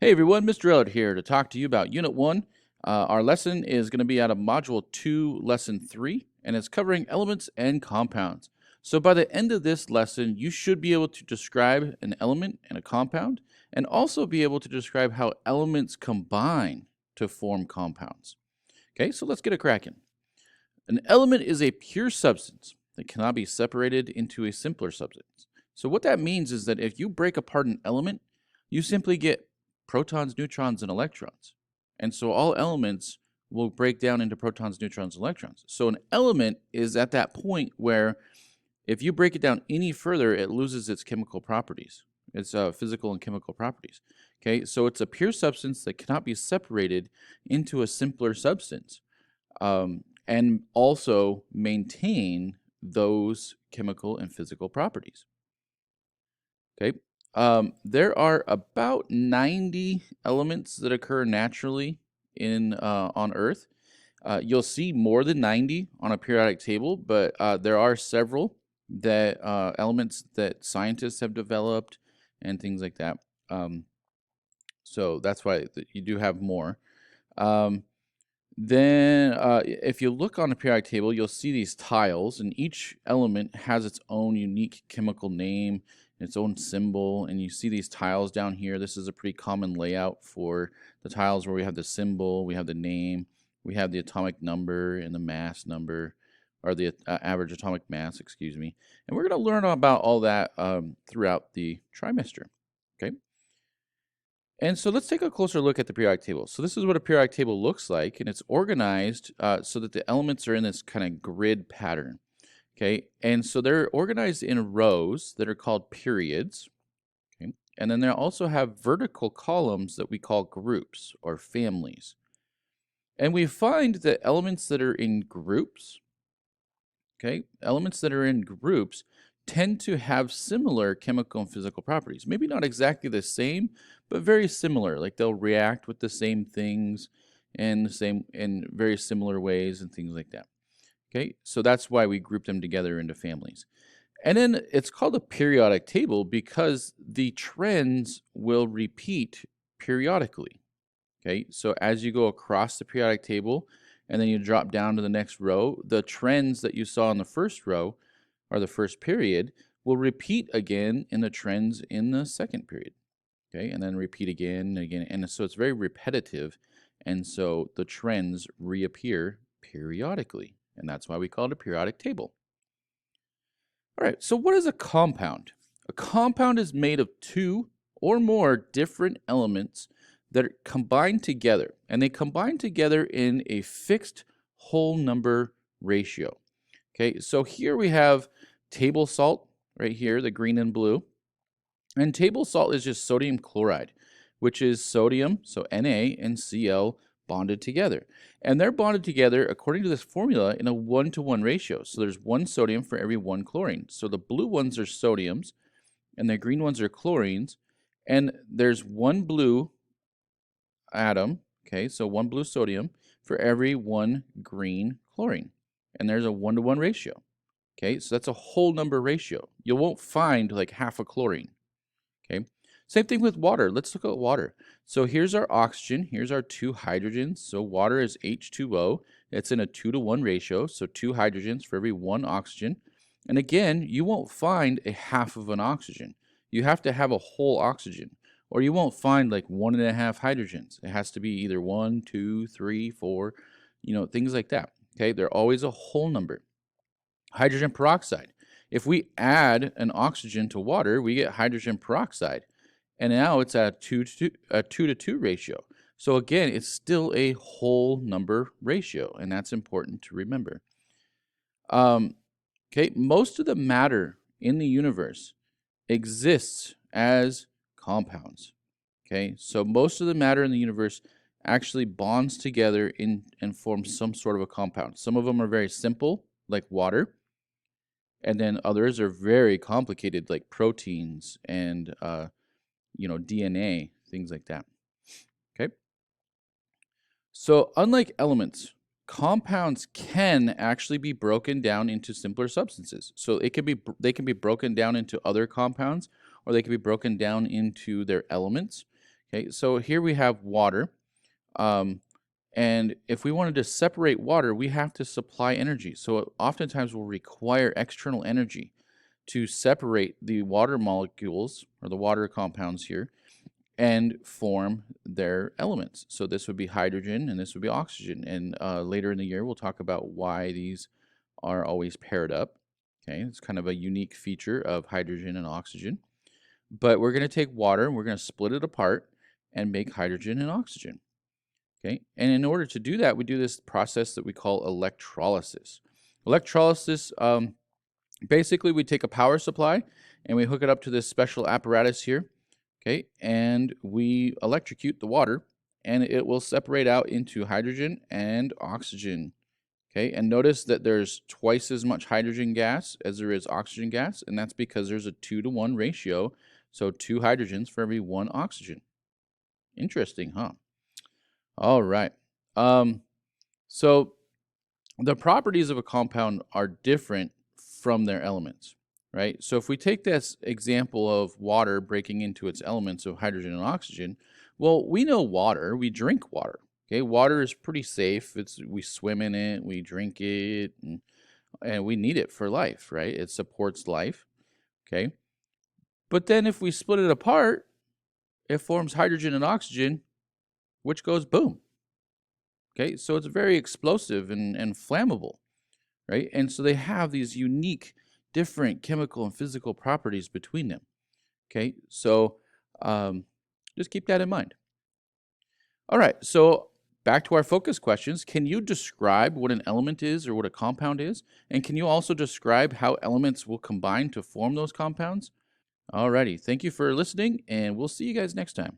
Hey everyone, Mr. Ellard here to talk to you about Unit 1. Our lesson is going to be out of Module 2, Lesson 3, and it's covering elements and compounds. So by the end of this lesson, you should be able to describe an element and a compound, and also be able to describe how elements combine to form compounds. Okay, so let's get it cracking. An element is a pure substance that cannot be separated into a simpler substance. So what that means is that if you break apart an element, you simply get protons, neutrons, and electrons. And so all elements will break down into protons, neutrons, and electrons. So an element is at that point where if you break it down any further, it loses its chemical properties, its physical and chemical properties. Okay, so it's a pure substance that cannot be separated into a simpler substance. And also maintain those chemical and physical properties. Okay. There are about 90 elements that occur naturally on Earth. You'll see more than 90 on a periodic table, but there are several that elements that scientists have developed and things like that. So that's why you do have more. Then if you look on a periodic table, you'll see these tiles, and each element has its own unique chemical name, its own symbol, and you see these tiles down here. This is a pretty common layout for the tiles where we have the symbol, we have the name, we have the atomic number and the mass number, or the average atomic mass, excuse me. And we're going to learn about all that throughout the trimester. Okay. And so let's take a closer look at the periodic table. So this is what a periodic table looks like, and it's organized so that the elements are in this kind of grid pattern. Okay, and so they're organized in rows that are called periods. Okay, and then they also have vertical columns that we call groups or families. And we find that elements that are in groups, elements that are in groups tend to have similar chemical and physical properties. Maybe not exactly the same, but very similar. Like they'll react with the same things and in very similar ways and things like that. Okay, so that's why we group them together into families. And then it's called a periodic table because the trends will repeat periodically. Okay, so as you go across the periodic table and then you drop down to the next row, the trends that you saw in the first row or the first period will repeat again in the trends in the second period. Okay, and then repeat again and again. And so it's very repetitive. And so the trends reappear periodically. And that's why we call it a periodic table. All right, so what is a compound? A compound is made of two or more different elements that are combined together, and they combine together in a fixed whole number ratio. Okay, so here we have table salt right here, the green and blue. And table salt is just sodium chloride, which is sodium, so Na, and Cl bonded together. And they're bonded together according to this formula in a 1-to-1 ratio. So there's 1 sodium for every 1 chlorine. So the blue ones are sodiums, and the green ones are chlorines. And there's 1 blue atom, okay, so 1 blue sodium for every 1 green chlorine. And there's a 1-to-1 ratio. Okay, so that's a whole number ratio. You won't find like half a chlorine. Okay, same thing with water. Let's look at water. So here's our oxygen, here's our 2 hydrogens. So water is H2O. It's in a 2-to-1 ratio, so 2 hydrogens for every 1 oxygen. And again, you won't find a half of an oxygen. You have to have a whole oxygen, or you won't find like 1.5 hydrogens. It has to be either 1, 2, 3, 4, things like that. Okay, they're always a whole number. Hydrogen peroxide. If we add an oxygen to water, we get hydrogen peroxide. And now it's at a 2-to-2 ratio. So again, it's still a whole number ratio, and that's important to remember. Okay, most of the matter in the universe exists as compounds. Okay, so most of the matter in the universe actually bonds together and forms some sort of a compound. Some of them are very simple, like water. And then others are very complicated, like proteins and DNA, things like that. Okay. So unlike elements, compounds can actually be broken down into simpler substances. So they can be broken down into other compounds, or they can be broken down into their elements. Okay, so here we have water. Um, and if we wanted to separate water, we have to supply energy. So oftentimes we'll require external energy to separate the water molecules or the water compounds here and form their elements. So this would be hydrogen and this would be oxygen. And later in the year, we'll talk about why these are always paired up. Okay, it's kind of a unique feature of hydrogen and oxygen. But we're going to take water and we're going to split it apart and make hydrogen and oxygen. Okay, and in order to do that, we do this process that we call electrolysis. Electrolysis, basically we take a power supply and we hook it up to this special apparatus here. Okay, and we electrocute the water and it will separate out into hydrogen and oxygen. Okay, and notice that there's twice as much hydrogen gas as there is oxygen gas, and that's because there's a 2-to-1 ratio. So 2 hydrogens for every 1 oxygen. Interesting, huh? All right. So the properties of a compound are different from their elements, right? So if we take this example of water breaking into its elements of hydrogen and oxygen, well, we know water, we drink water. Okay, water is pretty safe. We swim in it, we drink it, and we need it for life, right? It supports life. Okay. But then if we split it apart, it forms hydrogen and oxygen, which goes boom. Okay, so it's very explosive and flammable, right? And so they have these unique, different chemical and physical properties between them. Okay, so just keep that in mind. All right, so back to our focus questions. Can you describe what an element is or what a compound is? And can you also describe how elements will combine to form those compounds? Alrighty, thank you for listening, and we'll see you guys next time.